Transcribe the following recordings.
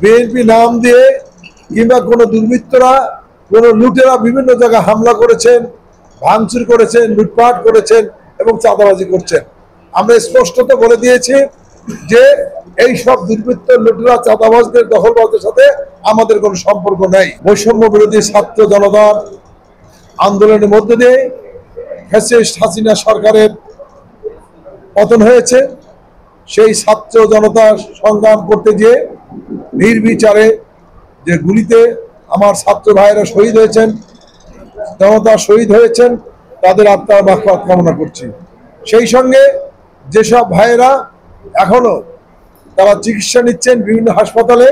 BNP নাম দিয়ে কিংবা কোনো দুর্বৃত্তরা কোনো লুটেরা বিভিন্ন জায়গায় হামলা করেছেন, ভাঙচুর করেছেন, লুটপাট করেছেন এবং চাঁদাবাজি করছেন। আমরা স্পষ্টত বলে দিয়েছি যে এই সব দুর্বৃত্ত, লুটেরা, চাঁদাবাজদের, দখলবাজদের সাথে আমাদের কোনো সম্পর্ক নাই। বৈষম্য বিরোধী ছাত্র জনতার আন্দোলনের মধ্যে দিয়ে ফ্যাসিস্ট হাসিনা সরকারের পতন হয়েছে। সেই ছাত্র জনতা সংগ্রাম করতে গিয়ে নির্বিচারে যে গুলিতে আমার ছাত্র ভাইয়েরা শহীদ হয়েছেন, জনতা শহীদ হয়েছেন, তাদের আত্মার মাগফিরাত কামনা করছি। সেই সঙ্গে যেসব ভাইয়েরা এখনো তারা চিকিৎসা নিচ্ছেন বিভিন্ন হাসপাতালে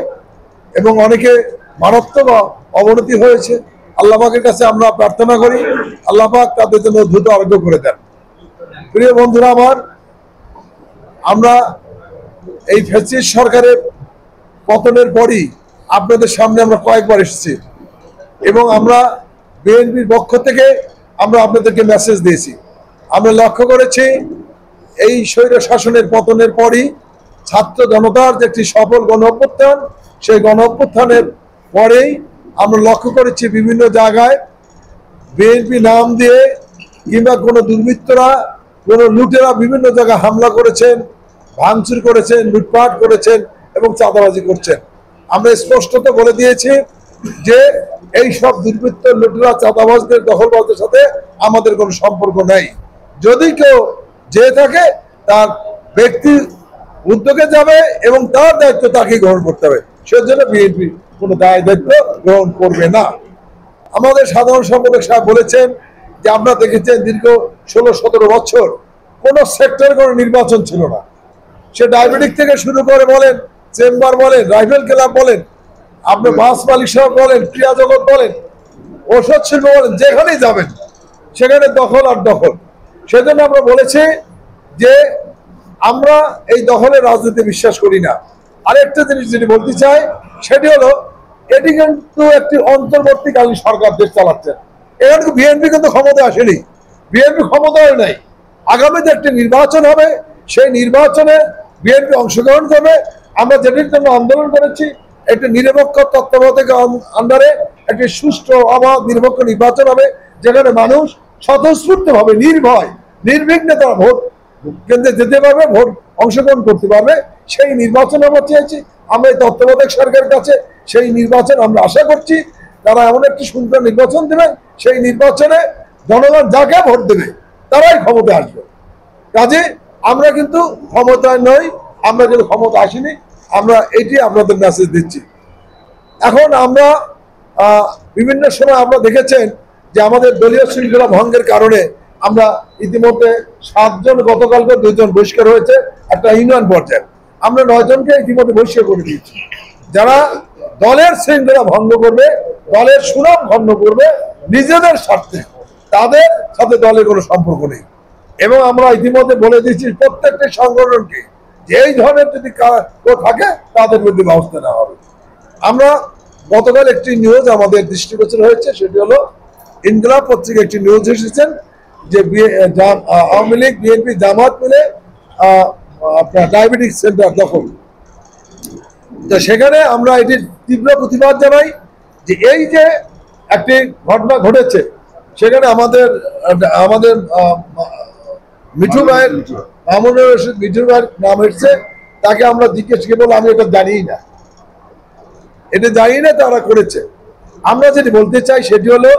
এবং অনেকে মারাত্মক অবনতি হয়েছে, আল্লাহ পাকের কাছে আমরা প্রার্থনা করি আল্লাহ পাক তাদের জন্য দ্রুত আরোগ্য করে দেন। প্রিয় বন্ধুরা আমার, আমরা এই ফ্যাসিস্ট সরকারের পতনের পরই আপনাদের সামনে আমরা কয়েকবার এসেছি এবং আমরা বিএনপির পক্ষ থেকে আমরা আপনাদেরকে মেসেজ দিয়েছি। আমরা লক্ষ্য করেছি এই স্বৈর শাসনের পতনের পরই ছাত্র জনতার যে একটি সফল গণ অভ্যুত্থান, সেই গণ অভ্যুত্থানের পরেই আমরা লক্ষ্য করেছি বিভিন্ন জায়গায় বিএনপি নাম দিয়ে কিংবা কোনো দুর্বৃত্তরা, কোনো লুটেরা বিভিন্ন জায়গায় হামলা করেছেন, ভাঙচুর করেছেন, লুটপাট করেছেন এবং চাঁদাবাজি করছেন। আমরা স্পষ্টত বলে দিয়েছি যে এই সব দুর্বৃত্ত, লুটেরা, চাঁদাবাজদের, দখলবাজদের সাথে আমাদের কোনো সম্পর্ক নাই। যদি কেউ যে থাকে তার ব্যক্তি উদ্যোগে যাবে এবং তার দায়িত্ব তাকে গ্রহণ করতে হবে, সেজন্য বিএনপি কোনো দায়িত্ব গ্রহণ করবে না। আমাদের সাধারণ সম্পাদক সাহেব বলেছেন যে আমরা দেখেছেন দীর্ঘ 16-17 বছর কোন সেক্টরে কোনো নির্বাচন ছিল না। সে ডায়াবেটিক থেকে শুরু করে বলেন, চেম্বার বলেন, রাইফেল ক্লাব বলেন, আপনি বাস মালিক সাহেব বলেন, ক্রীড়া জগৎ বলেন, ওষুধ শিল্প বলেন, যেখানেই যাবেন সেখানে দখল আর দখল। সেজন্য আমরা বলেছি যে আমরা এই দখলের রাজনীতি বিশ্বাস করি না। আরেকটা জিনিস যেটি বলতে চাই সেটি হলো এটি কিন্তু একটি অন্তর্বর্তীকালীন সরকার দেশ চালাচ্ছেন। এখানে বিএনপি কিন্তু ক্ষমতা আসেনি, বিএনপি ক্ষমতায় নাই। আগামীতে একটি নির্বাচন হবে, সেই নির্বাচনে বিএনপি অংশগ্রহণ করবে। আমরা যেটির জন্য আন্দোলন করেছি একটি নিরপেক্ষ তত্ত্বাবধায়ক আন্ডারে একটি সুষ্ঠু, অবাধ, নিরপেক্ষ নির্বাচন হবে, যেখানে মানুষ স্বতঃস্ফূর্তভাবে নির্ভয় নির্বিঘ্নে তারা ভোট কেন্দ্রে যেতে পারবে, ভোট অংশগ্রহণ করতে পারবে। সেই নির্বাচন আমরা চেয়েছি। আমরা এই তত্ত্বাবধায়ক সরকারের কাছে সেই নির্বাচন আমরা আশা করছি। তারা এমন একটি সুন্দর নির্বাচন দেবে, সেই নির্বাচনে জনগণ যাকে ভোট দেবে তারাই ক্ষমতা আসবে। কাজে আমরা কিন্তু ক্ষমতায় নই, আমরা কিন্তু ক্ষমতা আসিনি। আমরা এটি আপনাদের মেসেজ দিচ্ছি। এখন আমরা বিভিন্ন সময় আমরা দেখেছেন যে আমাদের দলীয় শৃঙ্খলা ভঙ্গের কারণে আমরা ইতিমধ্যে 7 জন, গতকালকে 2 জন বহিষ্কার হয়েছে একটা ইউনিয়ন পর্যায়ে। আমরা 9 জনকে ইতিমধ্যে বহিষ্কার করে দিয়েছি। যারা দলের শৃঙ্খলা ভঙ্গ করবে, দলের সুনাম ভঙ্গ করবে নিজেদের স্বার্থে, তাদের সাথে দলের কোনো সম্পর্ক নেই। এবং আমরা ইতিমধ্যে বলে দিয়েছি প্রত্যেকটি সংগঠনকে যে এই ধরনের যদি কেউ থাকে তাদের বিরুদ্ধে ব্যবস্থা নেওয়া হবে। আমরা গতকাল একটি নিউজ আমাদের দৃষ্টিগোচর হয়েছে, সেটি হলো ইনকিলাব পত্রিকা একটি নিউজ এসেছেন যে আওয়ামী লীগ, বিএনপি, জামাত মিলে আপনার ডায়াবেটিক সেন্টার দখল। তো সেখানে আমরা এটির তীব্র প্রতিবাদ জানাই যে এই যে একটি ঘটনা ঘটেছে, সেখানে আমাদের মিঠু ভাইয়ের, মামুনুর রশিদ মিঠু ভাইয়ের নাম এসছে। তাকে আমরা জিজ্ঞেস করে বললাম আমি এটা জানি না, এটা জানি না তারা করেছে। আমরা যেটি বলতে চাই সেটি হলো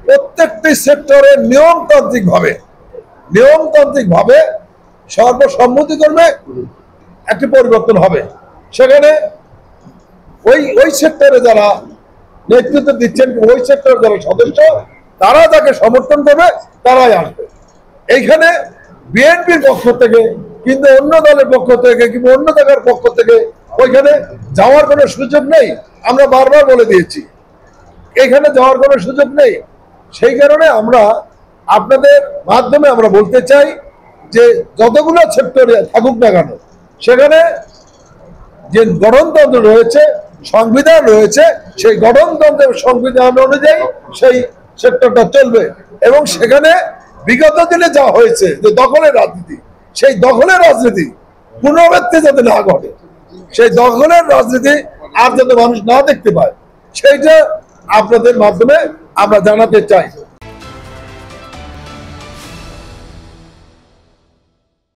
প্রত্যেকটি সেক্টরে নিয়মতান্ত্রিকভাবে সর্বসম্মতিক্রমে একটি পরিবর্তন হবে। সেখানে ওই সেক্টরে যারা নেতৃত্ব দিচ্ছেন, ওই সেক্টরের যারা সদস্য, তারা যাকে সমর্থন করবে তারাই আসবে। এইখানে বিএনপির পক্ষ থেকে কিন্তু অন্য দলের পক্ষ থেকে কিংবা অন্য জায়গার পক্ষ থেকে ওইখানে যাওয়ার কোনো সুযোগ নেই। আমরা বারবার বলে দিয়েছি এখানে যাওয়ার কোনো সুযোগ নেই। সেই কারণে আমরা আপনাদের মাধ্যমে আমরা বলতে চাই যে যতগুলো সেক্টরে থাকুক না কেন, সেখানে যে গণতন্ত্র রয়েছে, সংবিধান রয়েছে, সেই গণতন্ত্রের সংবিধান অনুযায়ী সেই সেক্টরটা চলবে। এবং সেখানে বিগত দিনে যা হয়েছে যে দখলের রাজনীতি, সেই দখলের রাজনীতি পুনরাবৃত্তি যাতে না ঘটে, সেই দখলের রাজনীতি আর যাতে মানুষ না দেখতে পায় সেইটা আপনাদের মাধ্যমে আমরা জানাতে চাই।